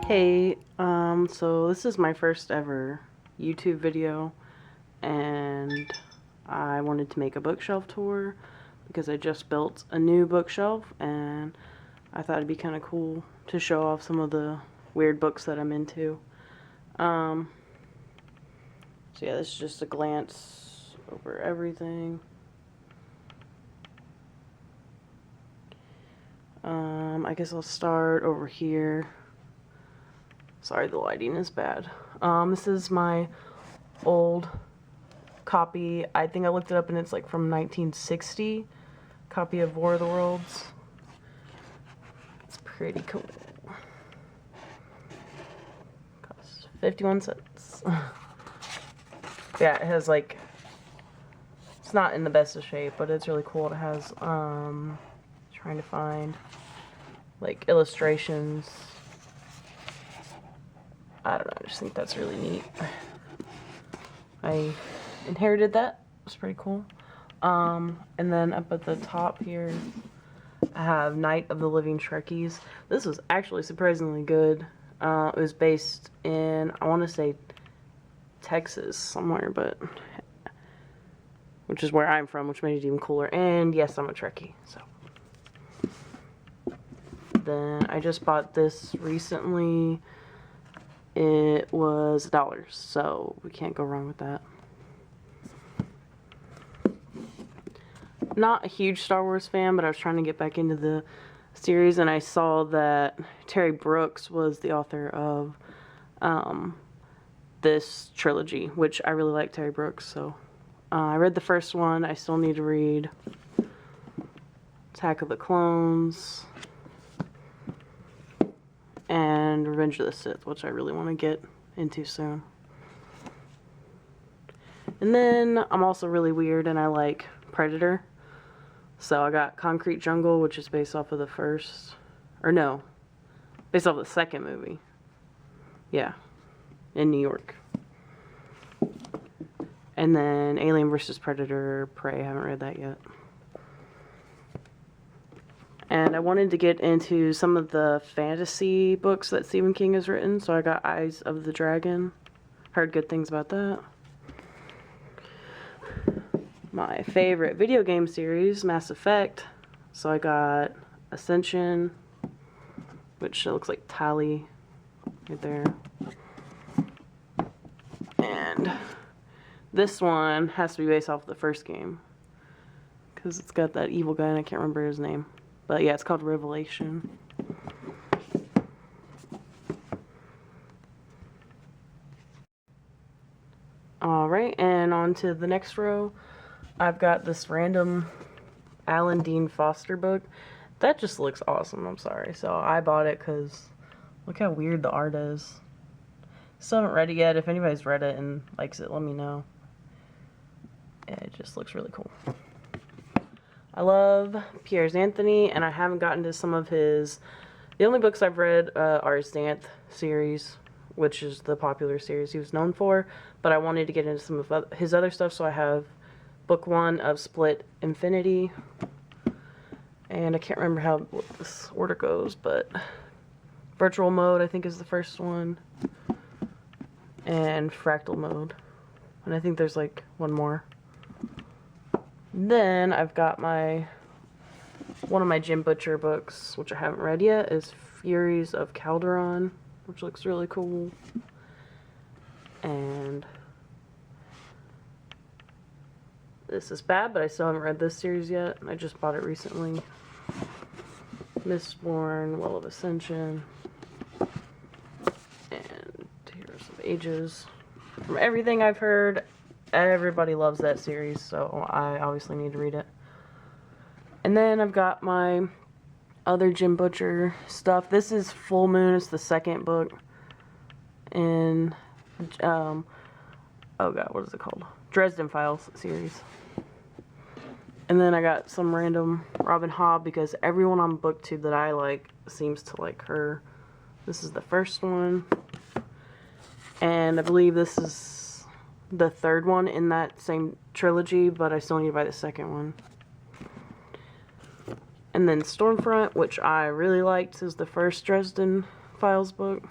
Hey, so this is my first ever YouTube video, and I wanted to make a bookshelf tour because I just built a new bookshelf, and I thought it'd be kind of cool to show off some of the weird books that I'm into. So yeah, this is just a glance over everything. I guess I'll start over here. Sorry, the lighting is bad. This is my old copy. I think I looked it up and it's like from 1960. Copy of War of the Worlds. It's pretty cool. Cost 51 cents. Yeah, it has like, it's not in the best of shape, but it's really cool. It has, trying to find like illustrations. I don't know, I just think that's really neat. I inherited that. It's pretty cool. And then up at the top here, I have Night of the Living Trekkies. This was actually surprisingly good. It was based in, I want to say, Texas somewhere, but which is where I'm from, which made it even cooler. And yes, I'm a Trekkie, so. Then I just bought this recently. It was $1, so we can't go wrong with that. Not a huge Star Wars fan, but I was trying to get back into the series, and I saw that Terry Brooks was the author of this trilogy, which I really like Terry Brooks, so I read the first one. I still need to read Attack of the Clones and Revenge of the Sith, which I really want to get into soon. And then I'm also really weird and I like Predator. So I got Concrete Jungle, which is based off of the first, or no, based off of the second movie. Yeah, in New York. And then Alien vs. Predator, Prey, I haven't read that yet. And I wanted to get into some of the fantasy books that Stephen King has written, so I got Eyes of the Dragon. Heard good things about that. My favorite video game series, Mass Effect. So I got Ascension, which looks like Tali right there. And this one has to be based off the first game, because it's got that evil guy and I can't remember his name. But yeah, it's called Revelation. Alright, and on to the next row. I've got this random Alan Dean Foster book. That just looks awesome, I'm sorry. So I bought it because look how weird the art is. Still haven't read it yet. If anybody's read it and likes it, let me know. Yeah, it just looks really cool. I love Piers Anthony, and I haven't gotten to some of his... The only books I've read are his Xanth series, which is the popular series he was known for, but I wanted to get into some of his other stuff, so I have book 1 of Split Infinity, and I can't remember how this order goes, but Virtual Mode, I think, is the first one, and Fractal Mode, and I think there's like one more. Then I've got one of my Jim Butcher books, which I haven't read yet, is Furies of Calderon, which looks really cool. And this is bad, but I still haven't read this series yet. I just bought it recently. Mistborn, Well of Ascension, and Heroes of Ages. From everything I've heard, everybody loves that series, so I obviously need to read it. And then I've got my other Jim Butcher stuff. This is Full Moon. It's the second book in, oh god, what is it called? Dresden Files series. And then I got some random Robin Hobb because everyone on BookTube that I like seems to like her. This is the first one. And I believe this is the third one in that same trilogy, but I still need to buy the second one. And then Stormfront, which I really liked, is the first Dresden Files book.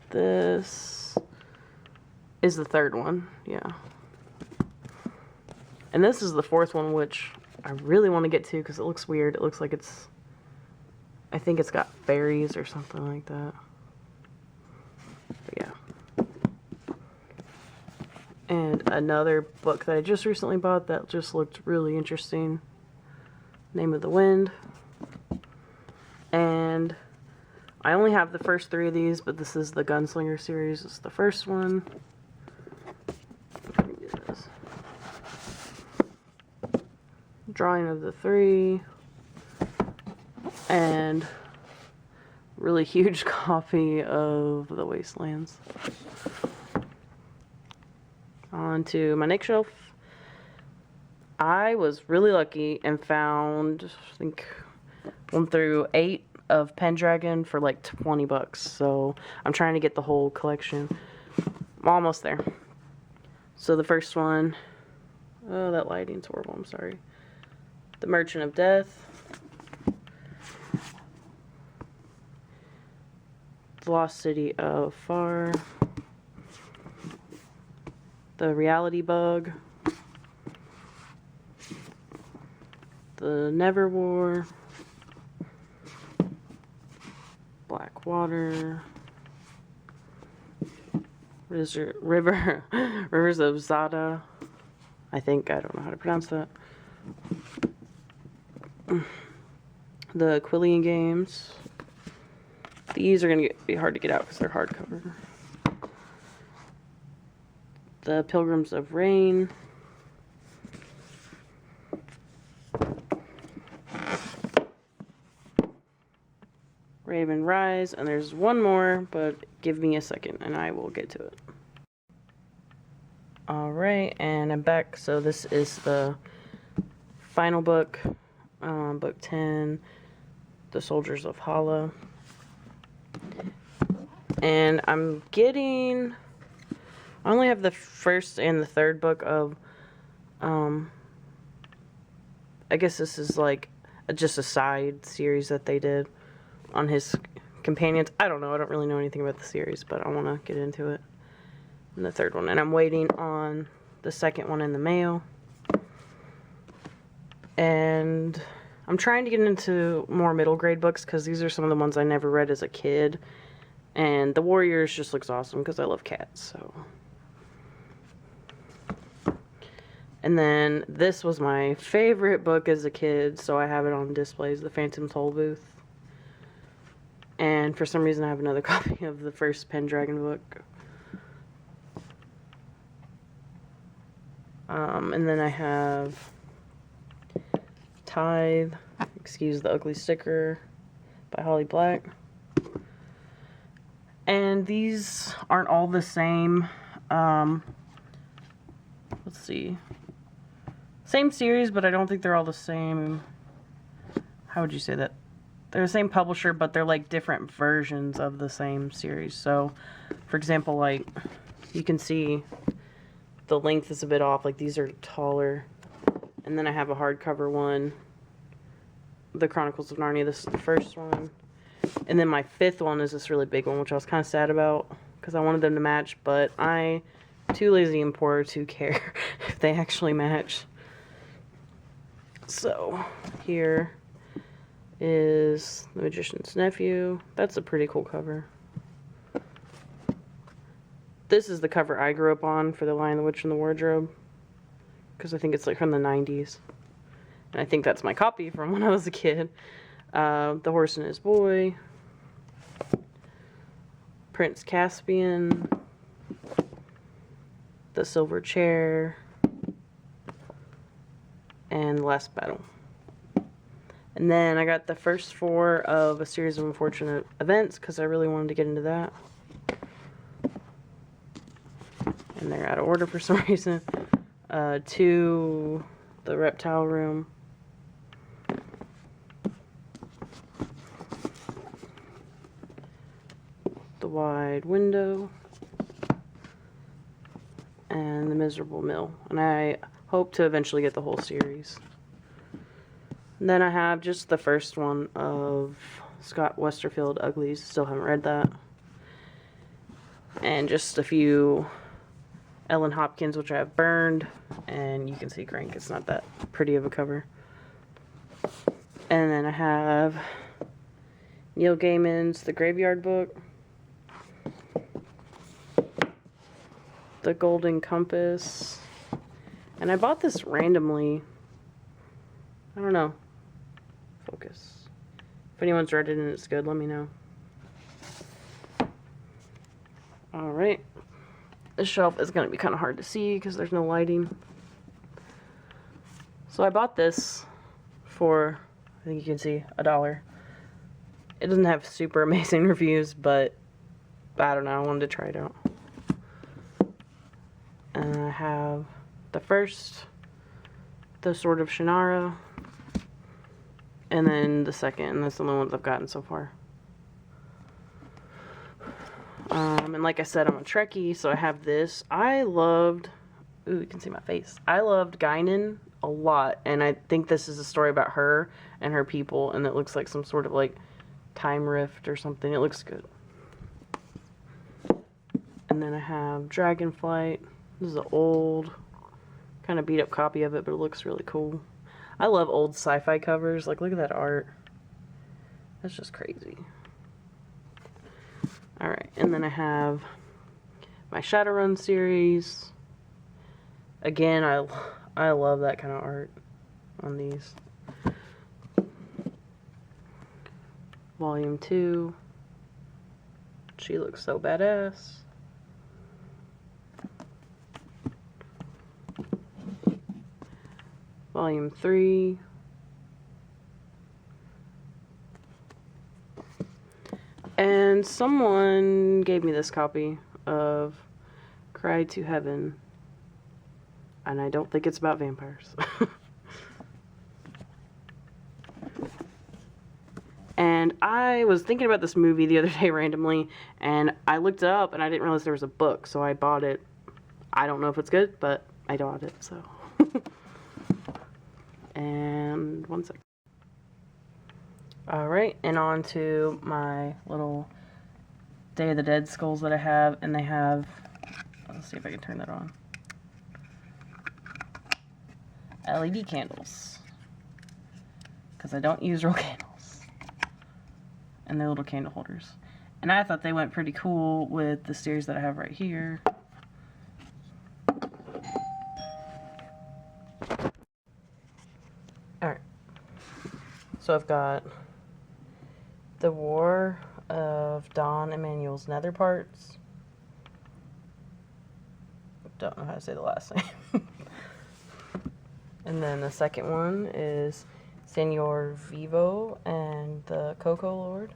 This is the third one, yeah. And this is the fourth one, which I really want to get to because it looks weird. It looks like it's, I think it's got fairies or something like that. But yeah. And another book that I just recently bought that just looked really interesting. Name of the Wind. And I only have the first 3 of these, but this is the Gunslinger series. It's the first one. Drawing of the 3. And really huge copy of The Wastelands. On to my next shelf. I was really lucky and found, I think, 1 through 8 of Pendragon for like 20 bucks. So I'm trying to get the whole collection. I'm almost there. So the first one, oh, that lighting's horrible, I'm sorry. The Merchant of Death. The Lost City of Far. The Reality Bug. The Never War. Black Water. Rivers of Zada. I think, I don't know how to pronounce that. The Quillian Games. These are going to be hard to get out because they're hardcover. The Pilgrims of Rain. Raven Rise, and there's one more, but give me a second and I will get to it. Alright, and I'm back. So this is the final book, book 10, The Soldiers of Hala. And I only have the first and the third book of, I guess this is like just a side series that they did on his companions. I don't know. I don't really know anything about the series, but I want to get into it. And the third one. And I'm waiting on the second one in the mail. And I'm trying to get into more middle grade books because these are some of the ones I never read as a kid. And The Warriors just looks awesome because I love cats, so. And then this was my favorite book as a kid, so I have it on displays, The Phantom Tollbooth. And for some reason I have another copy of the first Pendragon book. And then I have Tithe, Excuse the Ugly Sticker, by Holly Black. And these aren't all the same. Let's see. Same series, but I don't think they're all the same. How would you say that? They're the same publisher, but they're like different versions of the same series. So, for example, like, you can see the length is a bit off. Like, these are taller. And then I have a hardcover one. The Chronicles of Narnia. This is the first one. And then my fifth one is this really big one, which I was kind of sad about because I wanted them to match, but I'm too lazy and poor to care if they actually match. So, here is The Magician's Nephew. That's a pretty cool cover. This is the cover I grew up on for The Lion, the Witch, and the Wardrobe, because I think it's like from the 90s. And I think that's my copy from when I was a kid. The Horse and His Boy. Prince Caspian. The Silver Chair. And The Last Battle. And then I got the first 4 of A Series of Unfortunate Events because I really wanted to get into that. And they're out of order for some reason. 2, The Reptile Room. The Wide Window. And The Miserable Mill. And I hope to eventually get the whole series. And then I have just the first one of Scott Westerfield Uglies. Still haven't read that. And just a few Ellen Hopkins, which I have burned. And you can see Crank. It's not that pretty of a cover. And then I have Neil Gaiman's The Graveyard Book. The Golden Compass. And I bought this randomly. I don't know. Focus. If anyone's read it and it's good, let me know. Alright. This shelf is going to be kind of hard to see because there's no lighting. So I bought this for, I think you can see, $1. It doesn't have super amazing reviews, but I don't know. I wanted to try it out. And I have the first, The Sword of Shannara, and then the second, and that's the only ones I've gotten so far. And like I said, I'm a Trekkie, so I have this. I loved, ooh, you can see my face. I loved Guinan a lot, and I think this is a story about her and her people, and it looks like some sort of like time rift or something. It looks good. And then I have Dragonflight. This is an old, kind of beat up copy of it, but it looks really cool. I love old sci-fi covers. Like, look at that art. That's just crazy. Alright, and then I have my Shadowrun series. Again, I love that kind of art on these. Volume 2. She looks so badass. Volume 3. And someone gave me this copy of Cry to Heaven. And I don't think it's about vampires. And I was thinking about this movie the other day randomly, and I looked it up, and I didn't realize there was a book, so I bought it. I don't know if it's good, but I bought it, so. And one sec. Alright, and on to my little Day of the Dead skulls that I have, and they have, let's see if I can turn that on, LED candles, because I don't use real candles, and they're little candle holders, and I thought they went pretty cool with the series that I have right here. Alright, so I've got The War of Don Emanuel's Nether Parts. Don't know how to say the last name. And then the second one is Senor Vivo and the Coco Lord.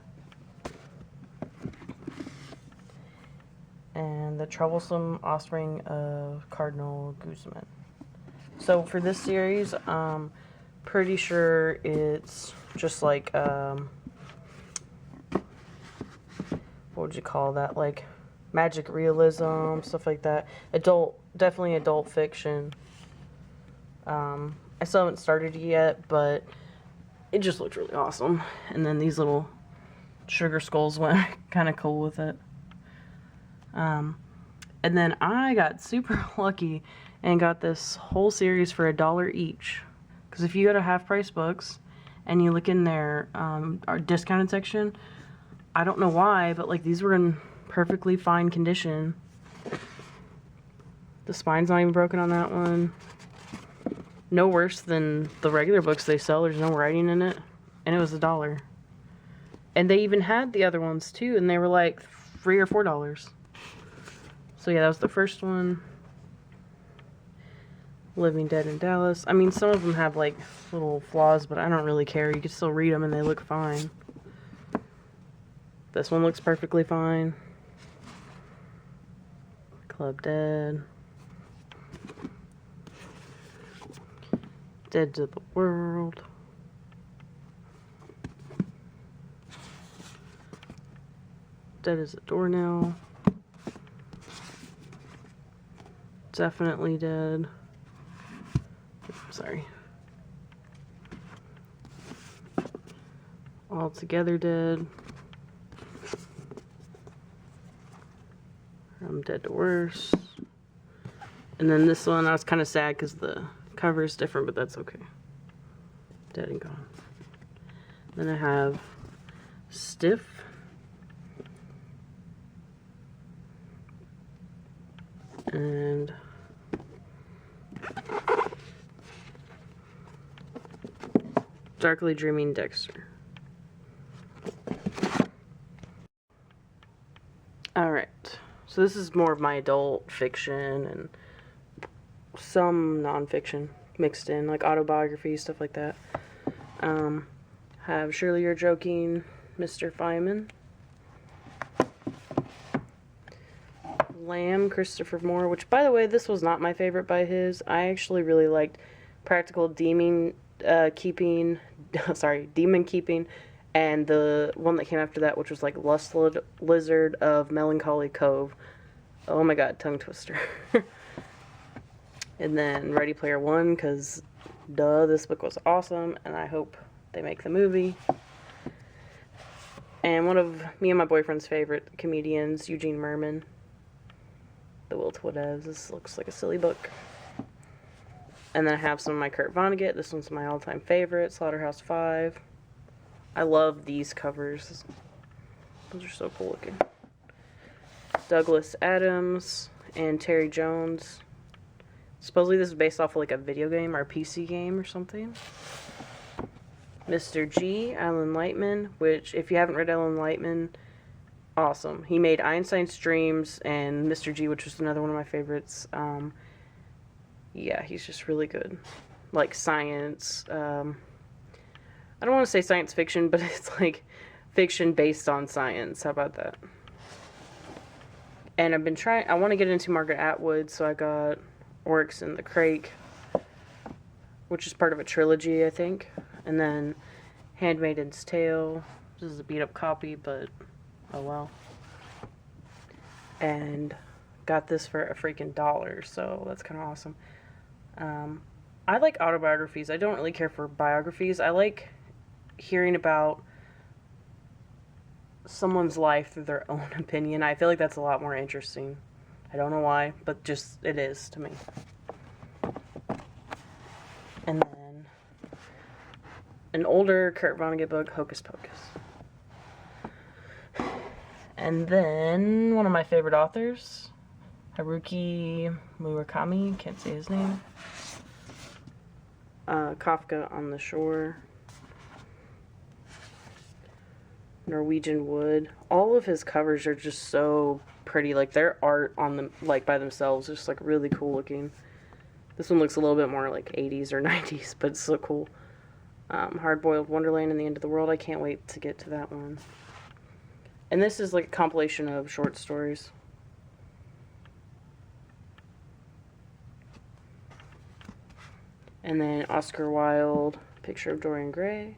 And the Troublesome Offspring of Cardinal Guzman. So for this series, pretty sure it's just like, what would you call that? Like magic realism, stuff like that. Definitely adult fiction. I still haven't started it yet, but it just looked really awesome. And then these little sugar skulls went kind of cool with it. And then I got super lucky and got this whole series for $1 each. Because if you go to Half Price Books and you look in their our discounted section, I don't know why, but like these were in perfectly fine condition. The spine's not even broken on that one. No worse than the regular books they sell. There's no writing in it. And it was $1. And they even had the other ones too, and they were like $3 or $4. So yeah, that was the first one. Living Dead in Dallas. I mean, some of them have like little flaws, but I don't really care. You can still read them and they look fine. This one looks perfectly fine. Club Dead. Dead to the World. Dead as a Doornail. Definitely Dead. Sorry. All Together Dead. I'm Dead to Worse. And then this one, I was kind of sad because the cover is different, but that's okay. Dead and Gone. Then I have Stiff. And Darkly Dreaming Dexter. Alright, so this is more of my adult fiction and some nonfiction mixed in, like autobiography, stuff like that. Have Surely You're Joking, Mr. Feynman. Lamb, Christopher Moore, which, by the way, this was not my favorite by his. I actually really liked Practical Demon Keeping, and the one that came after that, which was like Lust Lizard of Melancholy Cove. Oh my god, tongue twister. And then Ready Player One, because duh, this book was awesome, and I hope they make the movie. And one of me and my boyfriend's favorite comedians, Eugene Merman. The Will to Whatevs. This looks like a silly book. And then I have some of my Kurt Vonnegut. This one's my all-time favorite, Slaughterhouse-5. I love these covers. Those are so cool looking. Douglas Adams and Terry Jones. Supposedly this is based off of like a video game or a PC game or something. Mr. G, Alan Lightman, which if you haven't read Alan Lightman, awesome. He made Einstein's Dreams and Mr. G, which was another one of my favorites. Yeah, he's just really good. Like science. I don't want to say science fiction, but it's like fiction based on science. How about that? And I want to get into Margaret Atwood, so I got Oryx and the Crake, which is part of a trilogy, I think. And then Handmaiden's Tale. This is a beat up copy, but oh well. And got this for a freaking $1, so that's kind of awesome. I like autobiographies. I don't really care for biographies. I like hearing about someone's life through their own opinion. I feel like that's a lot more interesting. I don't know why, but just it is to me. And then an older Kurt Vonnegut book, Hocus Pocus. And then one of my favorite authors, Haruki Murakami, can't say his name. Kafka on the Shore. Norwegian Wood. All of his covers are just so pretty. Like their art on them, like by themselves, is just like really cool looking. This one looks a little bit more like 80s or 90s, but it's so cool. Hard-Boiled Wonderland and the End of the World. I can't wait to get to that one. And this is like a compilation of short stories. And then Oscar Wilde, Picture of Dorian Gray.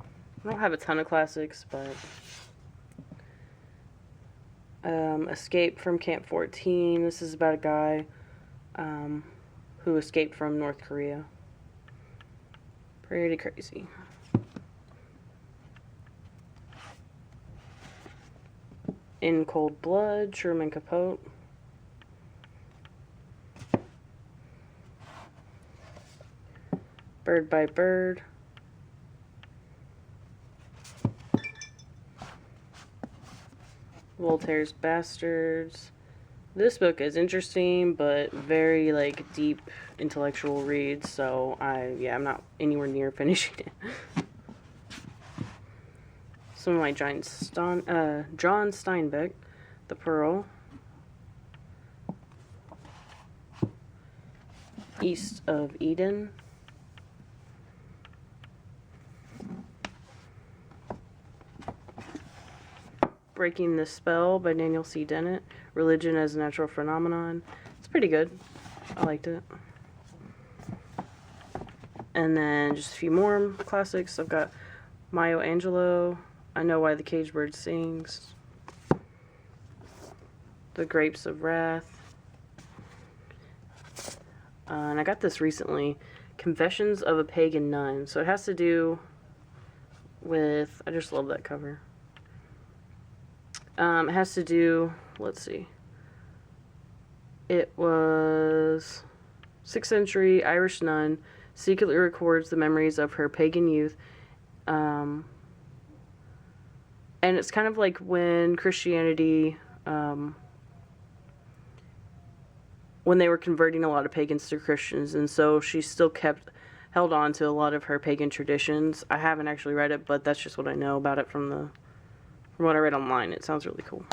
I don't have a ton of classics, but Escape from Camp 14. This is about a guy who escaped from North Korea. Pretty crazy. In Cold Blood, Truman Capote. Bird by Bird. Voltaire's Bastards. This book is interesting, but very, like, deep intellectual read, so I'm not anywhere near finishing it. Some of my John Steinbeck, The Pearl. East of Eden. Breaking the Spell by Daniel C. Dennett. Religion as a Natural Phenomenon. It's pretty good. I liked it. And then just a few more classics. I've got Maya Angelou, I Know Why the Caged Bird Sings. The Grapes of Wrath. And I got this recently. Confessions of a Pagan Nun. So it has to do with, I just love that cover. It has to do, let's see. It was 6th century Irish nun secretly records the memories of her pagan youth. And it's kind of like when Christianity, when they were converting a lot of pagans to Christians, and so she still held on to a lot of her pagan traditions. I haven't actually read it, but that's just what I know about it from what I read online. It sounds really cool.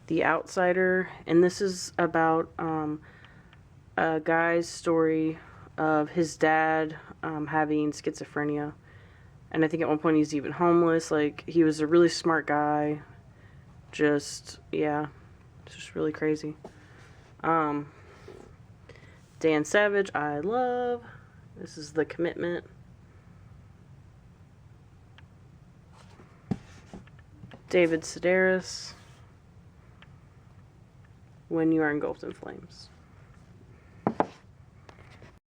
The Outsider, and this is about a guy's story of his dad having schizophrenia, and I think at one point he's even homeless. Like, he was a really smart guy. Just, yeah, it's just really crazy. Dan Savage, I love. This is The Commitment. David Sedaris, When You Are Engulfed in Flames.